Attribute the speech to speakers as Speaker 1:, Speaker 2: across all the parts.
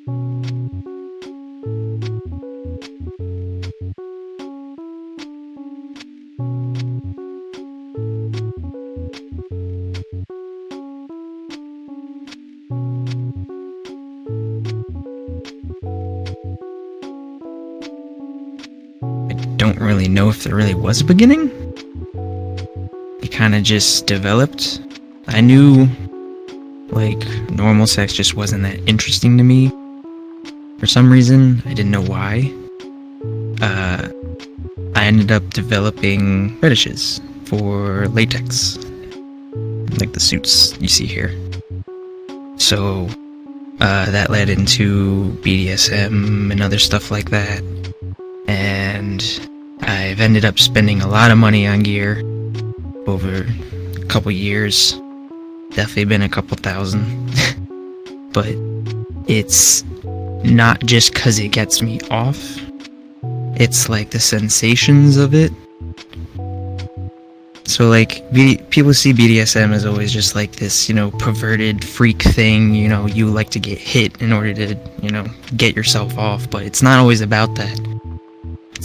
Speaker 1: Don't really know if there really was a beginning. It kind of just developed. I knew like normal sex just wasn't that interesting to me for some reason. I didn't know why. I ended up developing fetishes for latex, like the suits you see here. So that led into BDSM and other stuff like that, and I've ended up spending a lot of money on gear over a couple years. Definitely been a couple thousand. But it's not just because it gets me off. It's like the sensations of it. So like people see BDSM as always just like this, perverted freak thing. You like to get hit in order to, get yourself off. But it's not always about that.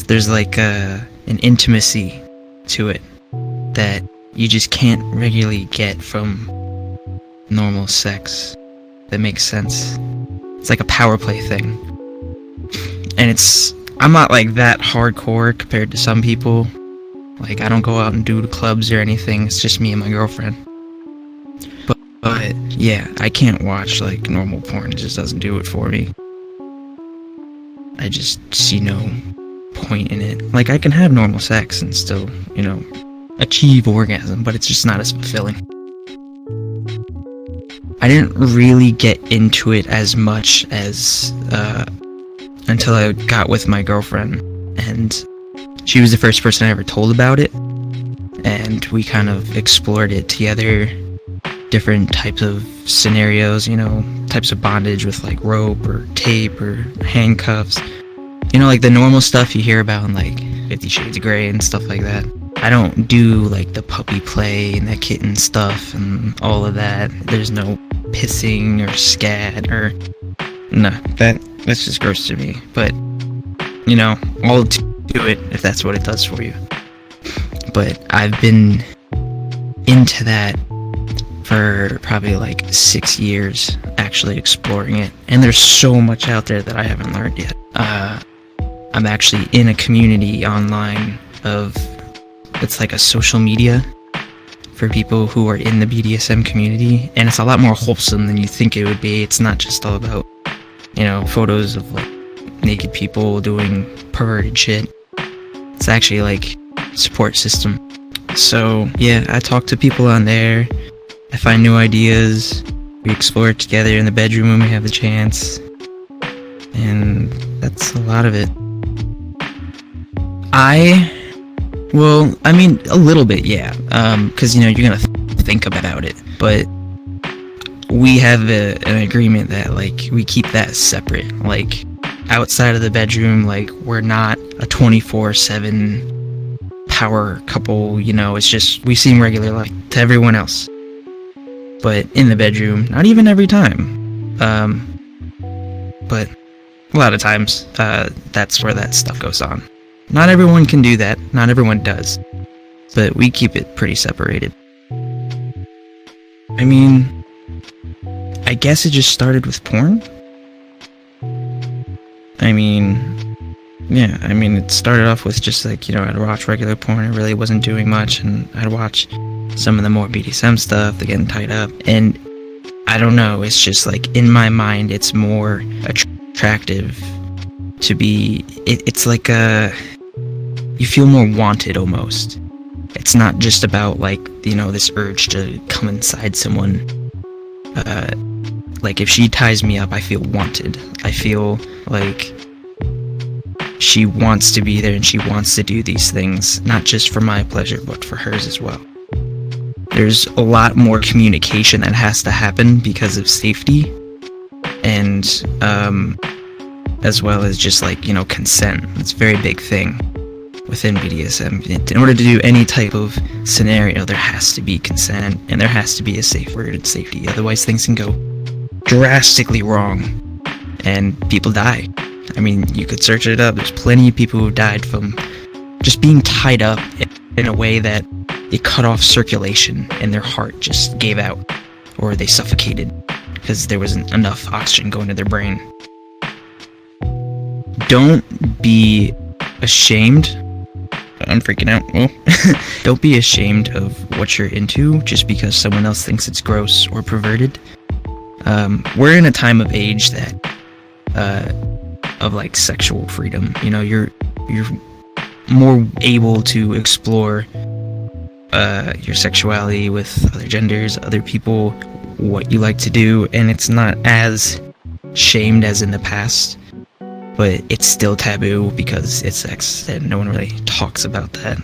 Speaker 1: There's like an intimacy to it that you just can't regularly get from normal sex. That makes sense. It's like a power play thing. And I'm not like that hardcore compared to some people. Like, I don't go out and do the clubs or anything. It's just me and my girlfriend. But yeah, I can't watch like normal porn. It just doesn't do it for me. I just see no point in it. Like, I can have normal sex and still, achieve orgasm, but it's just not as fulfilling. I didn't really get into it as much as until I got with my girlfriend, and she was the first person I ever told about it, and we kind of explored it together, different types of scenarios, types of bondage with like rope or tape or handcuffs, like the normal stuff you hear about in like 50 Shades of Grey and stuff like that. I don't do like the puppy play and that kitten stuff and all of that. There's no pissing or scat or no, that's just gross to me. But I'll do it if that's what it does for you. But I've been into that for probably like 6 years, actually exploring it, and there's so much out there that I haven't learned yet. I'm actually in a community online it's like a social media for people who are in the BDSM community, and it's a lot more wholesome than you think it would be. It's not just all about, photos of like naked people doing perverted shit. It's actually like support system. So yeah, I talk to people on there. I find new ideas. We explore it together in the bedroom when we have the chance. And that's a lot of it. A little bit, yeah. Because, you're going to think about it. But we have an agreement that, like, we keep that separate. Like, outside of the bedroom, like, we're not a 24/7 power couple, it's just, we seem regular, like, to everyone else. But in the bedroom, not even every time. But a lot of times, that's where that stuff goes on. Not everyone can do that. Not everyone does. But we keep it pretty separated. I guess it just started with porn. It started off with just like, I'd watch regular porn. It really wasn't doing much. And I'd watch some of the more BDSM stuff, the getting tied up. And I don't know, it's just like, in my mind, it's more attractive to be, it's like you feel more wanted almost. It's not just about like, this urge to come inside someone. Like if she ties me up, I feel wanted. I feel like she wants to be there and she wants to do these things, not just for my pleasure, but for hers as well. There's a lot more communication that has to happen because of safety, and as well as just like, consent. It's a very big thing within BDSM. In order to do any type of scenario, there has to be consent, and there has to be a safe word and safety. Otherwise, things can go drastically wrong. and people die. I mean, you could search it up. There's plenty of people who died from just being tied up in a way that it cut off circulation and their heart just gave out, or they suffocated because there wasn't enough oxygen going to their brain. Don't be ashamed. I'm freaking out. Well, don't be ashamed of what you're into just because someone else thinks it's gross or perverted. We're in a time of age that of like sexual freedom. You know, you're more able to explore your sexuality with other genders, other people, what you like to do, and it's not as shamed as in the past, but it's still taboo because it's sex and no one really talks about that.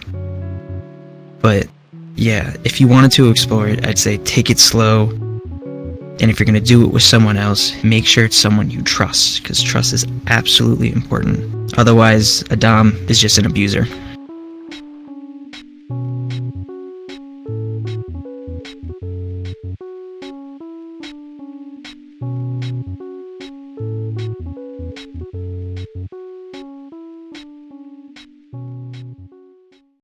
Speaker 1: But yeah, if you wanted to explore it, I'd say take it slow, and if you're going to do it with someone else, make sure it's someone you trust, because trust is absolutely important. Otherwise, a dom is just an abuser.